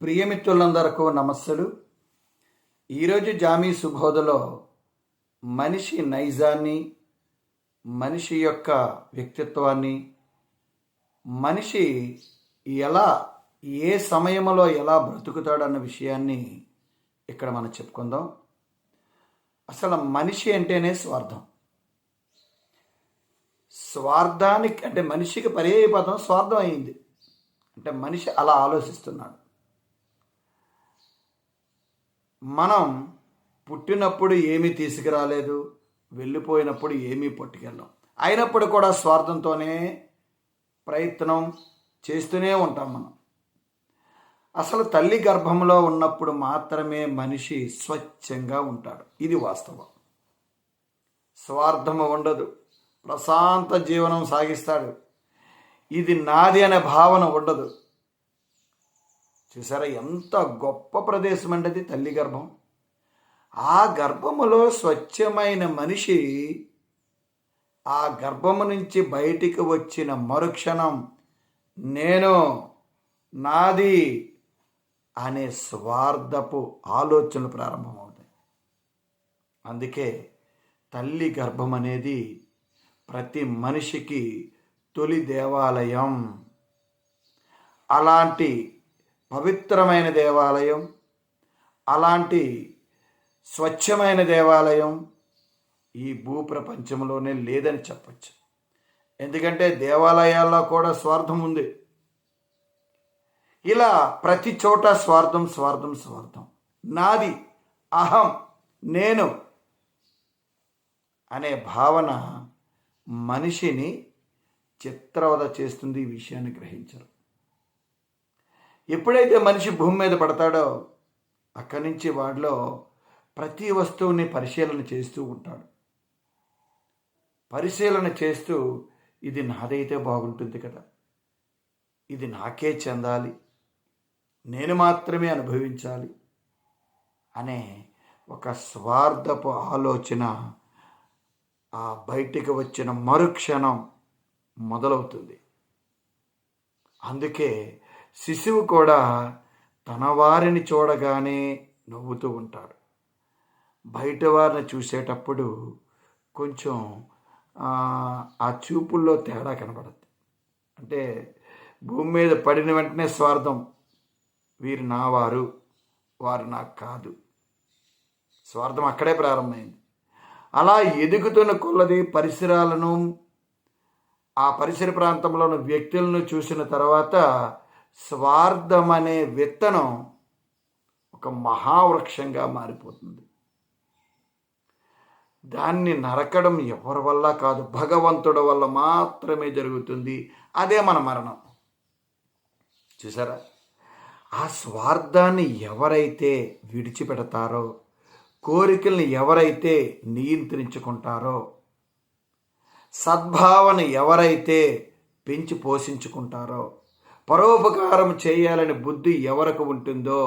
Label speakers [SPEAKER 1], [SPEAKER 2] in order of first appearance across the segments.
[SPEAKER 1] ప్రియమిత్రులందరకు నమస్సులు. ఈరోజు జామీ సుబోధలో మనిషి నైజాన్ని, మనిషి యొక్క వ్యక్తిత్వాన్ని, మనిషి ఎలా ఏ సమయంలో ఎలా బ్రతుకుతాడన్న విషయాన్ని ఇక్కడ మనం చెప్పుకుందాం. అసలు మనిషి అంటేనే స్వార్థం. స్వార్థానికి అంటే మనిషికి పర్యాయ పదం స్వార్థం అయింది. అంటే మనిషి అలా ఆలోచిస్తున్నాడు. మనం పుట్టినప్పుడు ఏమీ తీసుకురాలేదు, వెళ్ళిపోయినప్పుడు ఏమీ పట్టుకెళ్ళాం. అయినప్పుడు కూడా స్వార్థంతోనే ప్రయత్నం చేస్తూనే ఉంటాం మనం. అసలు తల్లి గర్భంలో ఉన్నప్పుడు మాత్రమే మనిషి స్వచ్ఛంగా ఉంటాడు. ఇది వాస్తవం. స్వార్థము ఉండదు, ప్రశాంత జీవనం సాగిస్తాడు. ఇది నాది అనే భావన ఉండదు. చూసారా ఎంత గొప్ప ప్రదేశం అంటే అది తల్లి గర్భం. ఆ గర్భములో స్వచ్ఛమైన మనిషి ఆ గర్భము నుంచి బయటికి వచ్చిన మరుక్షణం నేను, నాది అనే స్వార్థపు ఆలోచనలు ప్రారంభమవుతాయి. అందుకే తల్లి గర్భం అనేది ప్రతి మనిషికి తొలి దేవాలయం. అలాంటి పవిత్రమైన దేవాలయం, అలాంటి స్వచ్ఛమైన దేవాలయం ఈ భూప్రపంచంలోనే లేదని చెప్పచ్చు. ఎందుకంటే దేవాలయాల్లో కూడా స్వార్థం ఉంది. ఇలా ప్రతి చోట స్వార్థం స్వార్థం స్వార్థం, నాది, అహం, నేను అనే భావన మనిషిని చిత్రవద చేస్తుంది. ఈ విషయాన్ని గ్రహించరు. ఎప్పుడైతే మనిషి భూమి మీద పడతాడో అక్కడి నుంచి వాడిలో ప్రతి వస్తువుని పరిశీలన చేస్తూ ఉంటాడు. పరిశీలన చేస్తూ ఇది నాదైతే బాగుంటుంది కదా, ఇది నాకే చెందాలి, నేను మాత్రమే అనుభవించాలి అనే ఒక స్వార్థపు ఆలోచన ఆ బయటికి వచ్చిన మరుక్షణం మొదలవుతుంది. అందుకే శిశువు కూడా తన వారిని చూడగానే నవ్వుతూ ఉంటాడు. బయట వారిని చూసేటప్పుడు కొంచెం ఆ చూపుల్లో తేడా కనబడుతుంది. అంటే భూమి మీద పడిన వెంటనే స్వార్థం, వీరు నా వారు, వారు నాకు కాదు. స్వార్థం అక్కడే ప్రారంభమైంది. అలా ఎదుగుతున్న కొలది పరిసరాలను, ఆ పరిసర ప్రాంతంలో ఉన్న వ్యక్తులను చూసిన తర్వాత స్వార్థం అనే విత్తనం ఒక మహావృక్షంగా మారిపోతుంది. దాన్ని నరకడం ఎవరి వల్ల కాదు, భగవంతుడి వల్ల మాత్రమే జరుగుతుంది. అదే మన మరణం. చూసారా, ఆ స్వార్థాన్ని ఎవరైతే విడిచిపెడతారో, కోరికల్ని ఎవరైతే నియంత్రించుకుంటారో, సద్భావన ఎవరైతే పెంచి పోషించుకుంటారో, పరోపకారం చేయాలని బుద్ధి ఎవరికి ఉంటుందో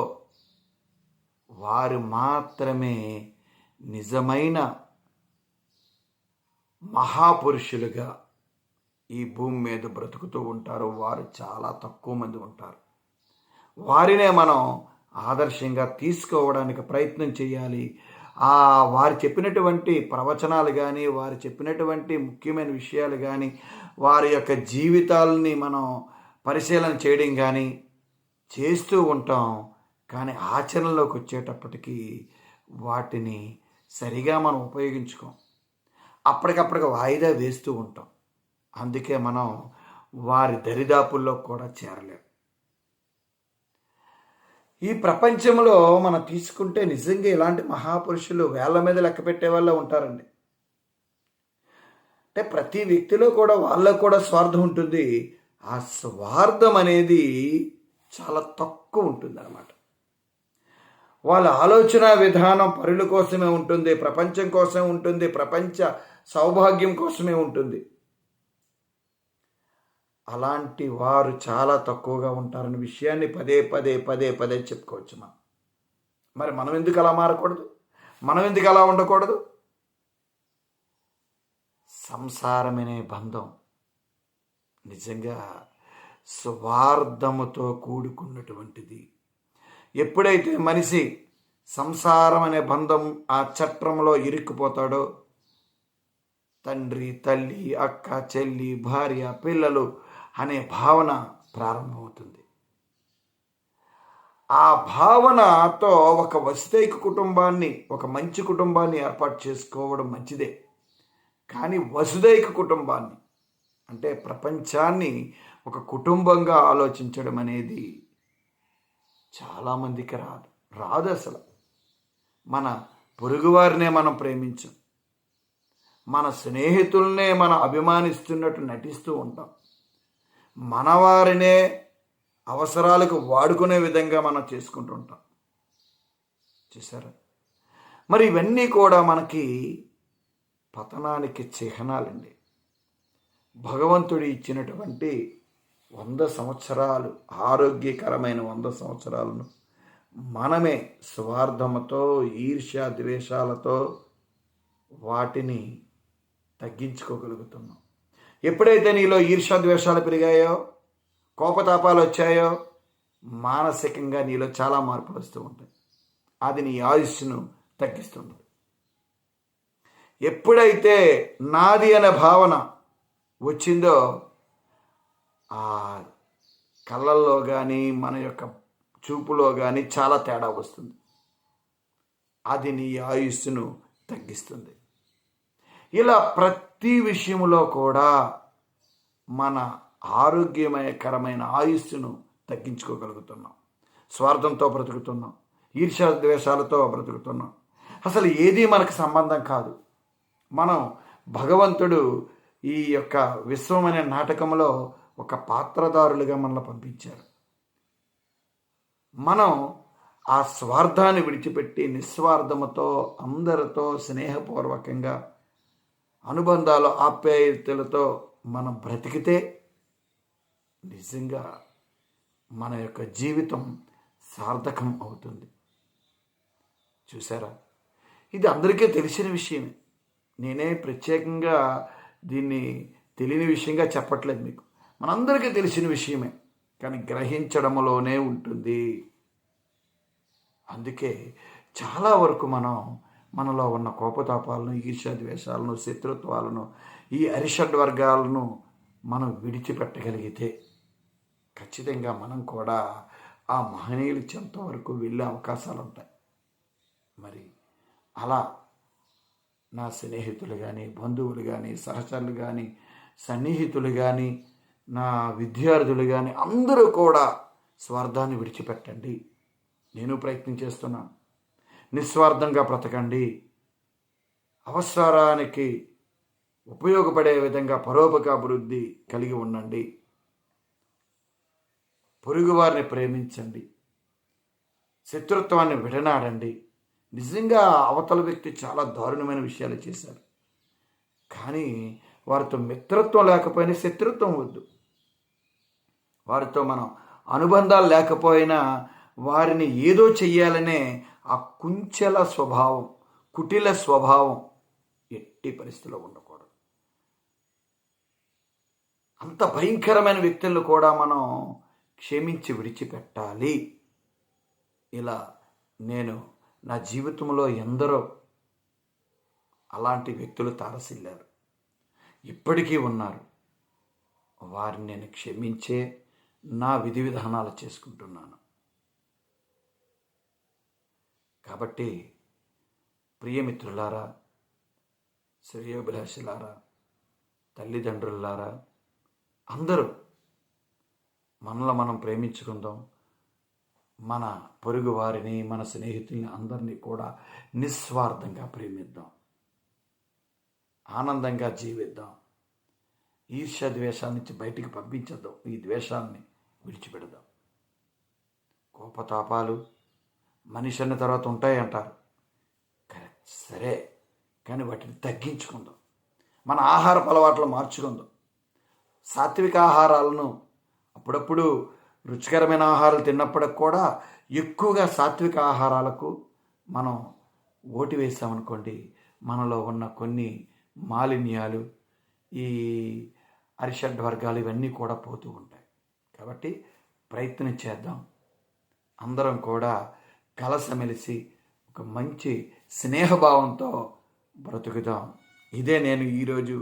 [SPEAKER 1] వారు మాత్రమే నిజమైన మహాపురుషులుగా ఈ భూమి మీద బ్రతుకుతూ ఉంటారు. వారు చాలా తక్కువ మంది ఉంటారు. వారినే మనం ఆదర్శంగా తీసుకోవడానికి ప్రయత్నం చేయాలి. వారు చెప్పినటువంటి ప్రవచనాలు కానీ, వారు చెప్పినటువంటి ముఖ్యమైన విషయాలు కానీ, వారి యొక్క జీవితాలని మనం పరిశీలన చేయడం కానీ చేస్తూ ఉంటాం. కానీ ఆచరణలోకి వచ్చేటప్పటికి వాటిని సరిగా మనం ఉపయోగించుకోం. అప్పటికప్పటికి వాయిదా వేస్తూ ఉంటాం. అందుకే మనం వారి దరిదాపుల్లో కూడా చేరలేం. ఈ ప్రపంచంలో మనం తీసుకుంటే నిజంగా ఇలాంటి మహాపురుషులు వేళ్ల మీద లెక్క పెట్టే వాళ్ళే ఉంటారండి. అంటే ప్రతి వ్యక్తిలో కూడా వాళ్ళలో కూడా స్వార్థం ఉంటుంది. ఆ స్వార్థం అనేది చాలా తక్కువ ఉంటుంది అన్నమాట. వాళ్ళ ఆలోచన విధానం పరుల కోసమే ఉంటుంది, ప్రపంచం కోసం ఉంటుంది, ప్రపంచ సౌభాగ్యం కోసమే ఉంటుంది. అలాంటి వారు చాలా తక్కువగా ఉంటారనే విషయాన్ని పదే పదే పదే పదే చెప్పుకోవచ్చు మనం. మరి మనం ఎందుకు అలా మారకూడదు? మనం ఎందుకు అలా ఉండకూడదు? సంసారమనే బంధం నిజంగా స్వార్థముతో కూడుకున్నటువంటిది. ఎప్పుడైతే మనిషి సంసారం అనే బంధం ఆ చట్రంలో ఇరుక్కుపోతాడో తండ్రి, తల్లి, అక్క, చెల్లి, భార్య, పిల్లలు అనే భావన ప్రారంభమవుతుంది. ఆ భావనతో ఒక వసుదైక కుటుంబాన్ని, ఒక మంచి కుటుంబాన్ని ఏర్పాటు చేసుకోవడం మంచిదే. కానీ వసుదైక కుటుంబాన్ని అంటే ప్రపంచాన్ని ఒక కుటుంబంగా ఆలోచించడం అనేది చాలామందికి రాదు అసలు. మన పొరుగువారినే మనం ప్రేమించం, మన స్నేహితులనే మనం అభిమానిస్తున్నట్టు నటిస్తూ ఉంటాం, మనవారినే అవసరాలకు వాడుకునే విధంగా మనం చేసుకుంటూ ఉంటాం. చూసారా? మరి ఇవన్నీ కూడా మనకి పతనానికి చిహ్నాలండి. భగవంతుడు ఇచ్చినటువంటి 100 సంవత్సరాలు, ఆరోగ్యకరమైన 100 సంవత్సరాలను మనమే స్వార్థముతో, ఈర్ష్య ద్వేషాలతో వాటిని తగ్గించుకోగలుగుతున్నాం. ఎప్పుడైతే నీలో ఈర్ష్య ద్వేషాలు పెరిగాయో, కోపతాపాలు వచ్చాయో, మానసికంగా నీలో చాలా మార్పులు వస్తూ ఉంటాయి. అది నీ ఆయుష్ను తగ్గిస్తుంది. ఎప్పుడైతే నాది అనే భావన వచ్చిందో ఆ కళ్ళల్లో కానీ మన యొక్క చూపులో కానీ చాలా తేడా వస్తుంది. అది నీ ఆయుస్సును తగ్గిస్తుంది. ఇలా ప్రతి విషయంలో కూడా మన ఆరోగ్యకరమైన ఆయుస్సును తగ్గించుకోగలుగుతున్నాం. స్వార్థంతో బ్రతుకుతున్నాం, ఈర్ష్య ద్వేషాలతో బ్రతుకుతున్నాం. అసలు ఏది మనకు సంబంధం కాదు. మనం భగవంతుడు ఈ యొక్క విశ్వం అనే నాటకంలో ఒక పాత్రధారులుగా మనల్ని పంపించారు. మనం ఆ స్వార్థాన్ని విడిచిపెట్టి నిస్వార్థముతో అందరితో స్నేహపూర్వకంగా అనుబంధాలు, ఆప్యాయతలతో మనం బ్రతికితే నిజంగా మన యొక్క జీవితం సార్థకం అవుతుంది. చూసారా? ఇది అందరికీ తెలిసిన విషయమే. నేనే ప్రత్యేకంగా దీన్ని తెలియని విషయంగా చెప్పట్లేదు మీకు. మనందరికీ తెలిసిన విషయమే, కానీ గ్రహించడంలోనే ఉంటుంది. అందుకే చాలా వరకు మనలో ఉన్న కోపతాపాలను, ఈర్ష్య ద్వేషాలను, శత్రుత్వాలను, ఈ అరిషడ్ వర్గాలను మనం విడిచిపెట్టగలిగితే ఖచ్చితంగా మనం కూడా ఆ మహనీయుల చెంత వరకు వెళ్ళే అవకాశాలు ఉంటాయి. మరి అలా నా స్నేహితులు కానీ, బంధువులు కానీ, సహచరులు కానీ, సన్నిహితులు కానీ, నా విద్యార్థులు కానీ అందరూ కూడా స్వార్థాన్ని విడిచిపెట్టండి. నేను ప్రయత్నం చేస్తున్నాను. నిస్వార్థంగా బ్రతకండి. అవసరానికి ఉపయోగపడే విధంగా పరోపకాభివృద్ధి కలిగి ఉండండి. పొరుగువారిని ప్రేమించండి. శత్రుత్వాన్ని విడనాడండి. నిజంగా అవతల వ్యక్తి చాలా దారుణమైన విషయాలు చేశారు, కానీ వారితో మిత్రత్వం లేకపోయినా శత్రుత్వం వద్దు. వారితో మనం అనుబంధాలు లేకపోయినా వారిని ఏదో చెయ్యాలనే ఆ కుంచెల స్వభావం, కుటిల స్వభావం ఎట్టి పరిస్థితిలో ఉండకూడదు. అంత భయంకరమైన వ్యక్తులను కూడా మనం క్షమించి విడిచిపెట్టాలి. ఇలా నేను నా జీవితంలో ఎందరో అలాంటి వ్యక్తులు తారసిల్లారు, ఇప్పటికీ ఉన్నారు. వారిని నేను క్షమించే నా విధి విధానాలు చేసుకుంటున్నాను. కాబట్టి ప్రియమిత్రులారా, శ్రేయోభిలాషులారా, తల్లిదండ్రులారా, అందరూ మనలో మనం ప్రేమించుకుందాం. మన పొరుగు వారిని, మన స్నేహితుల్ని అందరినీ కూడా నిస్వార్థంగా ప్రేమిద్దాం. ఆనందంగా జీవిద్దాం. ఈర్ష్య ద్వేషాల నుంచి బయటికి పంపించేద్దాం. ఈ ద్వేషాలని విడిచిపెడదాం. కోపతాపాలు మనిషి అన్న తర్వాత ఉంటాయి అంటారు, కరెక్ట్, సరే, కానీ వాటిని తగ్గించుకుందాం. మన ఆహారపు అలవాట్లు మార్చుకుందాం. సాత్విక ఆహారాలను అప్పుడప్పుడు రుచికరమైన ఆహారాలు తిన్నప్పటికి కూడా ఎక్కువగా సాత్విక ఆహారాలకు మనం ఓటు వేసామనుకోండి, మనలో ఉన్న కొన్ని మాలిన్యాలు, ఈ అరిషడ్ వర్గాలు ఇవన్నీ కూడా పోతూ ఉంటాయి. కాబట్టి ప్రయత్నం చేద్దాం. అందరం కూడా కలసమెలిసి ఒక మంచి స్నేహభావంతో బ్రతుకుదాం. ఇదే నేను ఈరోజు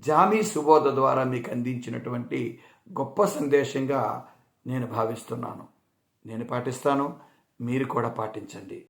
[SPEAKER 1] జామీ సుబోధ ద్వారా మీకు అందించినటువంటి గొప్ప సందేశంగా నేను భావిస్తున్నాను. నేను పాటిస్తాను, మీరు కూడా పాటించండి.